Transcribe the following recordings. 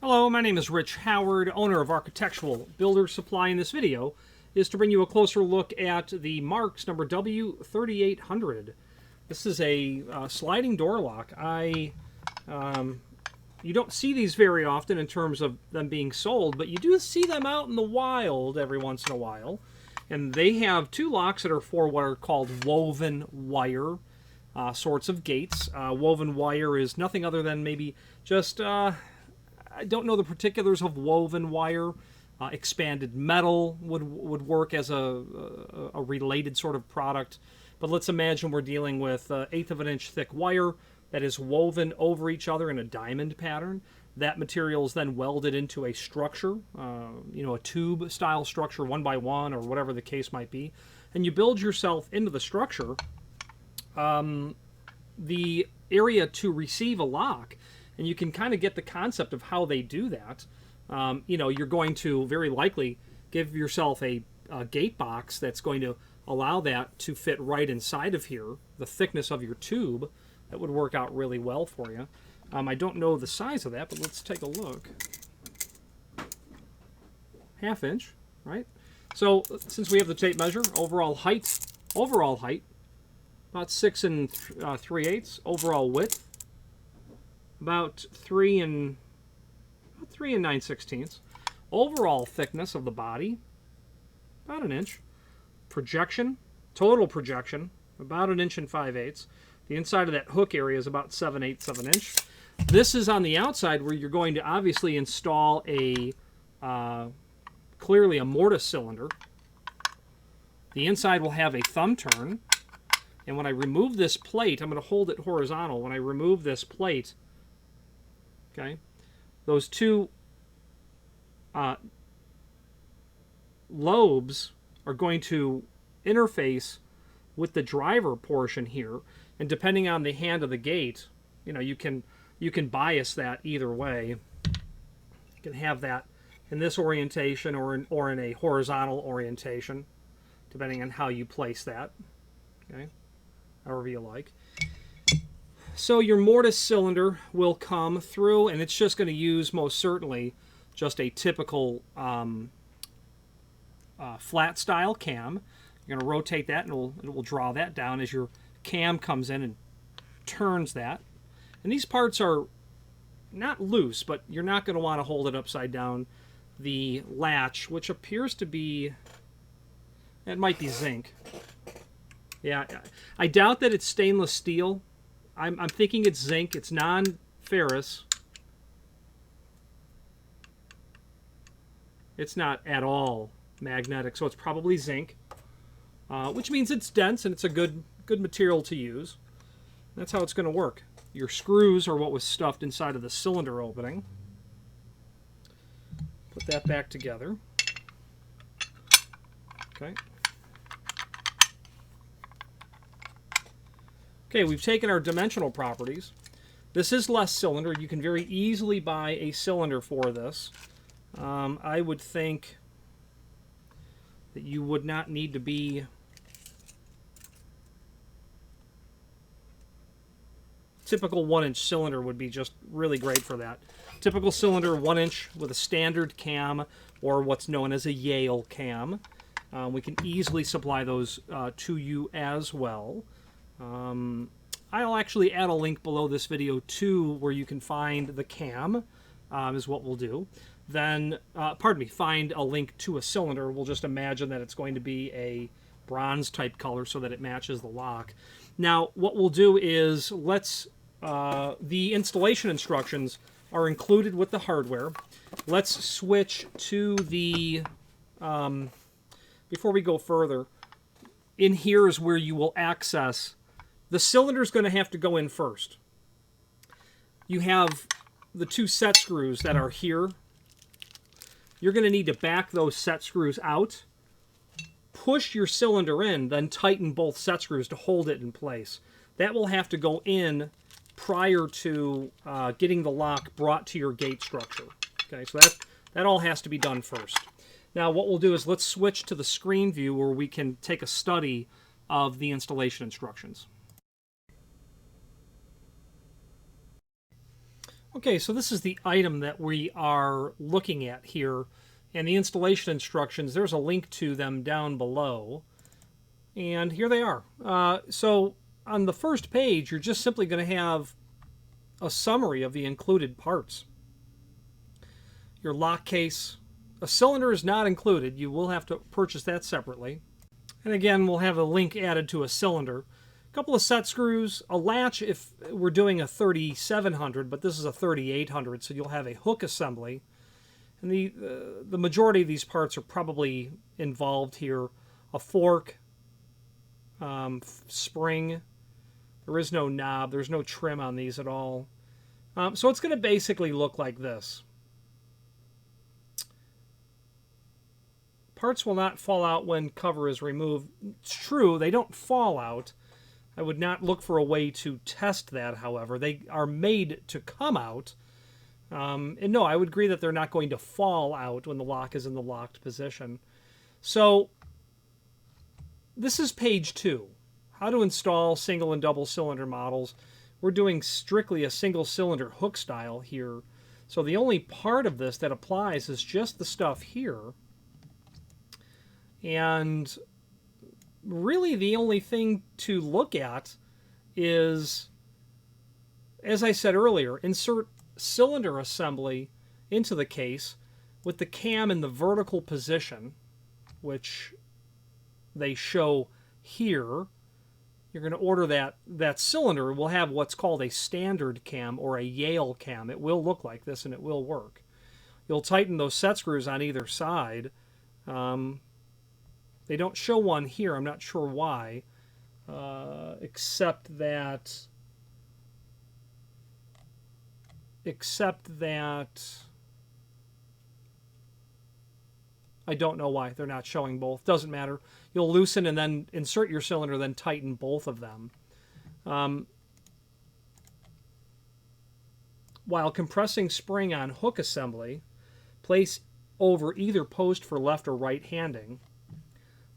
Hello, my name is Rich Howard, owner of Architectural Builder Supply. In this video is to bring you a closer look at the Marks number W3800. This is a sliding door lock. You don't see these very often in terms of them being sold, but you do see them out in the wild every once in a while. And they have two locks that are for what are called woven wire sorts of gates. Woven wire is nothing other than maybe just... I don't know the particulars of woven wire. Expanded metal would work as a related sort of product. But let's imagine we're dealing with 1/8 of an inch thick wire that is woven over each other in a diamond pattern. That material is then welded into a structure, a tube style structure, 1 by 1 or whatever the case might be. And you build yourself into the structure the area to receive a lock. And you can kind of get the concept of how they do that. You're going to very likely give yourself a gate box that's going to allow that to fit right inside of here, the thickness of your tube. That would work out really well for you. I don't know the size of that, but let's take a look. 1/2 inch, right? So since we have the tape measure, overall height, about 6 3/8. Overall width, about 3 9/16. Overall thickness of the body, about 1 inch. Projection, total projection, about 1 5/8 inches. The inside of that hook area is about 7/8 of an inch. This is on the outside where you're going to obviously install a clearly a mortise cylinder. The inside will have a thumb turn. And when I remove this plate, I'm going to hold it horizontal. When I remove this plate, okay, those two lobes are going to interface with the driver portion here, and depending on the hand of the gate, you can bias that either way. You can have that in this orientation or in a horizontal orientation, depending on how you place that. Okay, however you like. So your mortise cylinder will come through, and it's just going to use most certainly just a typical flat style cam. You're going to rotate that, and it will draw that down as your cam comes in and turns that. And these parts are not loose, but you're not going to want to hold it upside down. The latch, which appears to be, it might be zinc. Yeah, I doubt that it's stainless steel. I'm thinking it's zinc. It's non-ferrous. It's not at all magnetic, so it's probably zinc, which means it's dense and it's a good material to use. That's how it's going to work. Your screws are what was stuffed inside of the cylinder opening. Put that back together. Okay. Okay, we've taken our dimensional properties. This is less cylinder. You can very easily buy a cylinder for this. I would think that you would not need to be typical 1-inch cylinder would be just really great for that. Typical cylinder, 1 inch with a standard cam or what's known as a Yale cam. We can easily supply those to you as well. I'll actually add a link below this video too where you can find the cam, is what we'll do. Then, find a link to a cylinder. We'll just imagine that it's going to be a bronze type color so that it matches the lock. Now, what we'll do is the installation instructions are included with the hardware. Let's switch to the, before we go further, in here is where you will access, the cylinder is going to have to go in first. You have the 2 set screws that are here. You're going to need to back those set screws out, push your cylinder in, then tighten both set screws to hold it in place. That will have to go in prior to getting the lock brought to your gate structure. Okay, so that all has to be done first. Now what we'll do is let's switch to the screen view where we can take a study of the installation instructions. Okay, so this is the item that we are looking at here, and the installation instructions, there's a link to them down below, and here they are. So on the first page, you're just simply going to have a summary of the included parts. Your lock case, a cylinder is not included. You will have to purchase that separately. And again, we'll have a link added to a cylinder. A couple of set screws, a latch if we're doing a 3700, but this is a 3800, so you'll have a hook assembly. And the majority of these parts are probably involved here. A fork, spring. There is no knob. There's no trim on these at all. So it's going to basically look like this. Parts will not fall out when cover is removed. It's true, they don't fall out. I would not look for a way to test that, however. They are made to come out. And no, I would agree that they're not going to fall out when the lock is in the locked position. So this is page 2. How to install single and double cylinder models. We're doing strictly a single cylinder hook style here. So the only part of this that applies is just the stuff here. And really the only thing to look at is, as I said earlier, insert cylinder assembly into the case with the cam in the vertical position, which they show here. You're going to order that cylinder will have what's called a standard cam or a Yale cam. It will look like this and it will work. You'll tighten those set screws on either side. They don't show one here. I'm not sure why, except that I don't know why they're not showing both. Doesn't matter. You'll loosen and then insert your cylinder, then tighten both of them. While compressing spring on hook assembly, place over either post for left or right handing.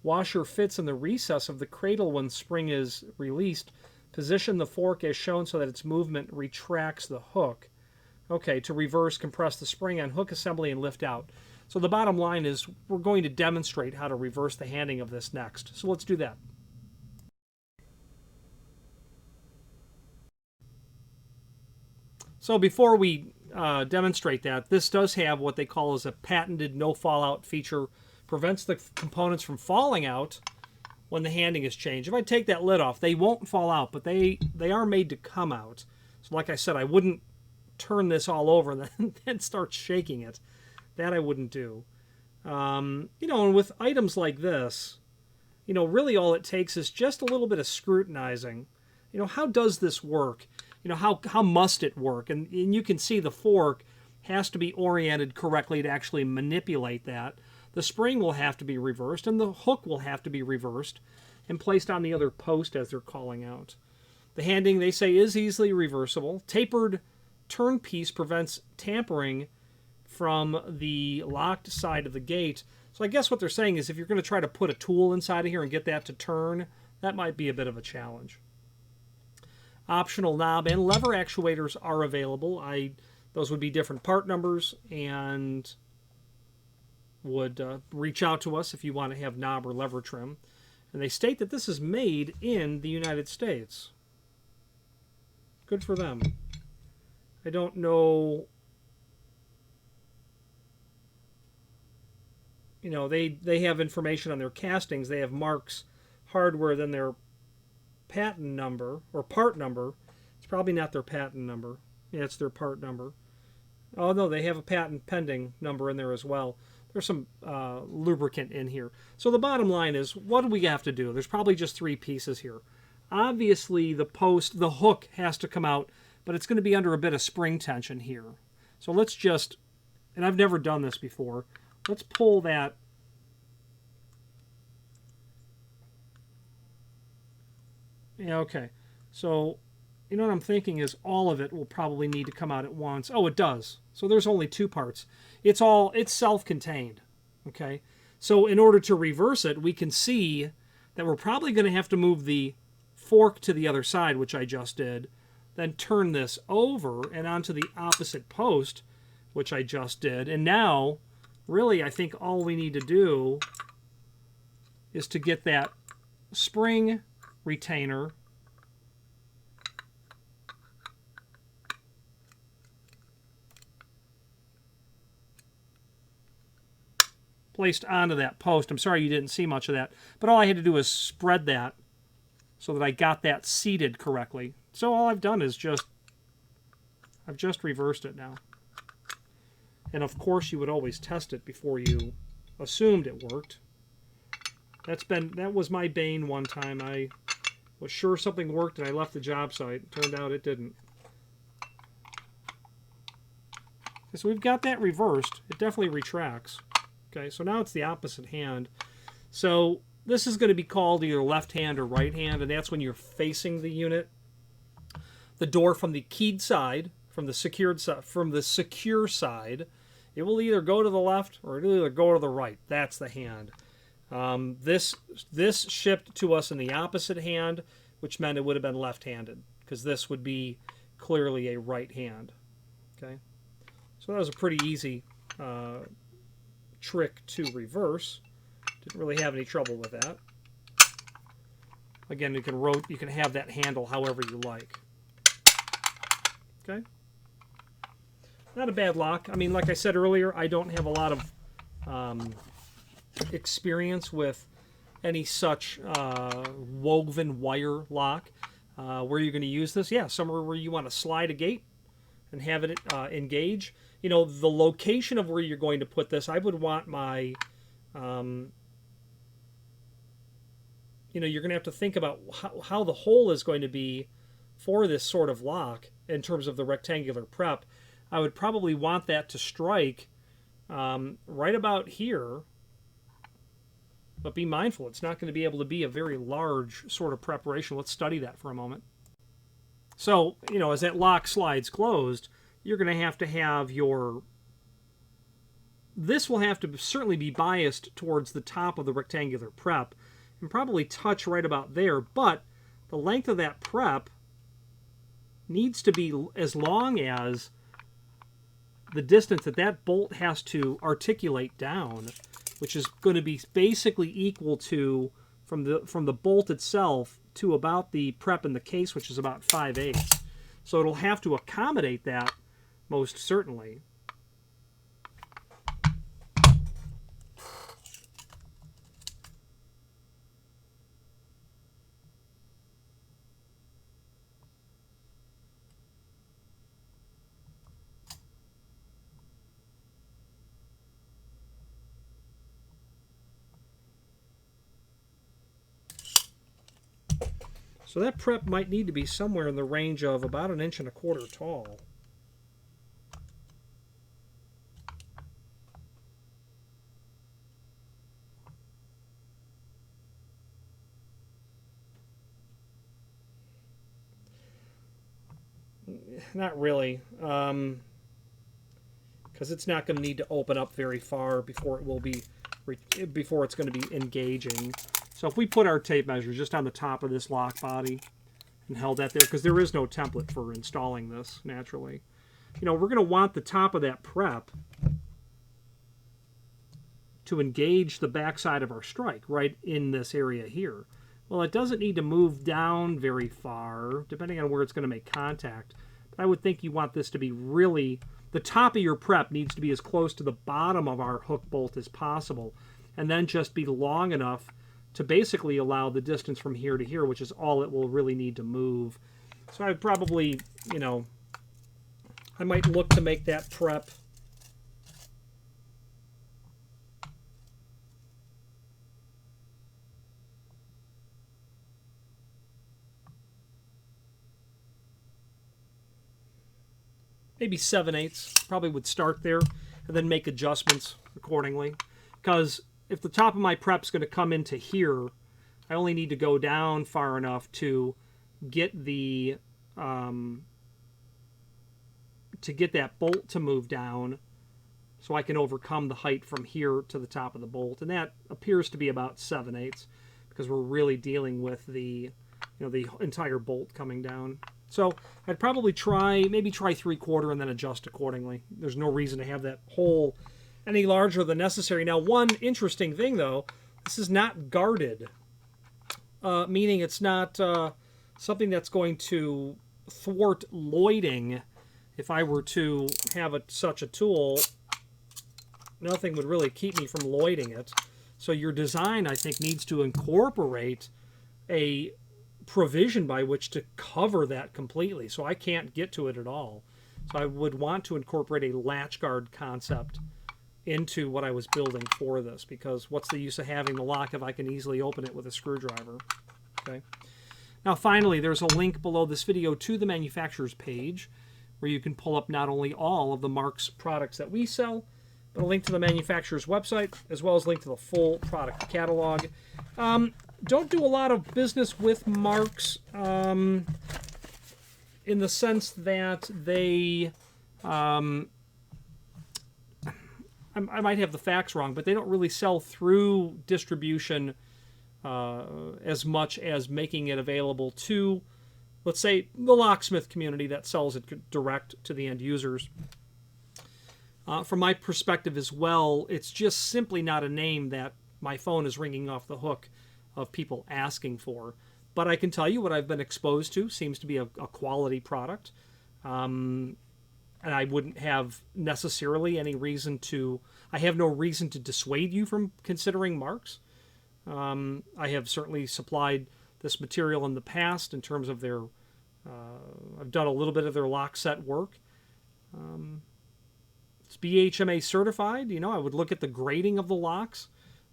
Washer fits in the recess of the cradle when spring is released. Position the fork as shown so that its movement retracts the hook. Okay, to reverse, compress the spring on hook assembly and lift out. So the bottom line is we're going to demonstrate how to reverse the handing of this next. So let's do that. So before we demonstrate that, this does have what they call as a patented no fallout feature. Prevents the components from falling out when the handing is changed. If I take that lid off, they won't fall out, but they are made to come out. So like I said, I wouldn't turn this all over and then start shaking it. That I wouldn't do. And with items like this, really all it takes is just a little bit of scrutinizing. How does this work? How must it work? And you can see the fork has to be oriented correctly to actually manipulate that. The spring will have to be reversed, and the hook will have to be reversed and placed on the other post as they're calling out. The handing, they say, is easily reversible. Tapered turn piece prevents tampering from the locked side of the gate. So I guess what they're saying is if you're going to try to put a tool inside of here and get that to turn, that might be a bit of a challenge. Optional knob and lever actuators are available. Those would be different part numbers and would reach out to us if you want to have knob or lever trim. And they state that this is made in the United States. Good for them. I don't know. They have information on their castings. They have marks, hardware, then their patent number or part number. It's probably not their patent number. Yeah, it's their part number. Oh no, they have a patent pending number in there as well. There's some lubricant in here. So the bottom line is, what do we have to do? There's probably just 3 pieces here. Obviously, the hook has to come out, but it's going to be under a bit of spring tension here. So let's just, and I've never done this before, let's pull that. Yeah, okay. So, what I'm thinking is all of it will probably need to come out at once. Oh, it does. So there's only 2 parts. It's self-contained. Okay. So in order to reverse it, we can see that we're probably going to have to move the fork to the other side, which I just did. then turn this over and onto the opposite post, which I just did. And now, really, I think all we need to do is to get that spring retainer placed onto that post. I'm sorry you didn't see much of that, but all I had to do was spread that so that I got that seated correctly. So all I've done is I've just reversed it now. And of course you would always test it before you assumed it worked. That was my bane one time. I was sure something worked and I left the job site. It turned out it didn't. So we've got that reversed. It definitely retracts. Okay, so now it's the opposite hand. So this is going to be called either left hand or right hand, and that's when you're facing the unit. The door from the keyed side, from the secure side, it will either go to the left or it'll either go to the right. That's the hand. This shipped to us in the opposite hand, which meant it would have been left-handed, because this would be clearly a right hand. Okay, so that was a pretty easy trick to reverse. Didn't really have any trouble with that. Again, you can have that handle however you like. Okay, not a bad lock. I mean, like I said earlier, I don't have a lot of experience with any such woven wire lock. Where you're going to use this, yeah, somewhere where you want to slide a gate and have it engage. You know, the location of where you're going to put this, I would want my, you know, you're going to have to think about how the hole is going to be for this sort of lock in terms of the rectangular prep. I would probably want that to strike right about here, but be mindful, it's not going to be able to be a very large sort of preparation. Let's study that for a moment. So, you know, as that lock slides closed, you're going to have your... This will have to certainly be biased towards the top of the rectangular prep and probably touch right about there, but the length of that prep needs to be as long as the distance that that bolt has to articulate down, which is going to be basically equal to, from the bolt itself to about the prep in the case, which is about 5/8. So it'll have to accommodate that most certainly. So that prep might need to be somewhere in the range of about 1.25 inches tall. Not really, because it's not going to need to open up very far before it's going to be engaging. So if we put our tape measure just on the top of this lock body and held that there, because there is no template for installing this naturally, you know, we're going to want the top of that prep to engage the backside of our strike right in this area here. Well, it doesn't need to move down very far, depending on where it's going to make contact. But I would think you want this to be really, the top of your prep needs to be as close to the bottom of our hook bolt as possible, and then just be long enough to basically allow the distance from here to here, which is all it will really need to move. So I would probably, you know, I might look to make that prep maybe 7/8. Probably would start there and then make adjustments accordingly. Because if the top of my prep's going to come into here, I only need to go down far enough to get the to get that bolt to move down, so I can overcome the height from here to the top of the bolt, and that appears to be about 7/8, because we're really dealing with the, you know, the entire bolt coming down. So I'd probably maybe try 3/4 and then adjust accordingly. There's no reason to have that hole any larger than necessary. Now, one interesting thing, though, this is not guarded, meaning it's not something that's going to thwart lloyding. If I were to have such a tool, nothing would really keep me from lloyding it. So your design, I think, needs to incorporate a provision by which to cover that completely. So I can't get to it at all. So I would want to incorporate a latch guard concept into what I was building for this, because what's the use of having the lock if I can easily open it with a screwdriver? Okay. Now finally, there's a link below this video to the manufacturer's page where you can pull up not only all of the Marks products that we sell, but a link to the manufacturer's website, as well as a link to the full product catalog. Don't do a lot of business with Marks in the sense that they... I might have the facts wrong, but they don't really sell through distribution as much as making it available to, let's say, the locksmith community that sells it direct to the end users. From my perspective as well, it's just simply not a name that my phone is ringing off the hook of people asking for. But I can tell you what I've been exposed to seems to be a quality product. And I wouldn't have necessarily any reason to... I have no reason to dissuade you from considering Marks. I have certainly supplied this material in the past in terms of their... I've done a little bit of their lock set work. It's BHMA certified. You know, I would look at the grading of the locks.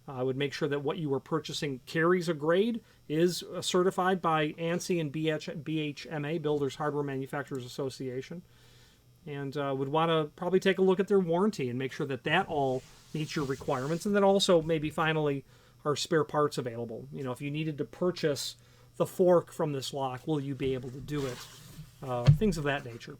I would make sure that what you were purchasing carries a grade, is certified by ANSI and BHMA, Builders Hardware Manufacturers Association. And would want to probably take a look at their warranty and make sure that that all meets your requirements. And then also maybe finally are spare parts available. You know, if you needed to purchase the fork from this lock, will you be able to do it? Things of that nature.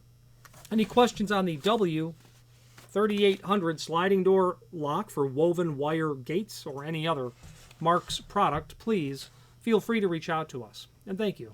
Any questions on the W3800 sliding door lock for woven wire gates or any other Marks product, please feel free to reach out to us. And thank you.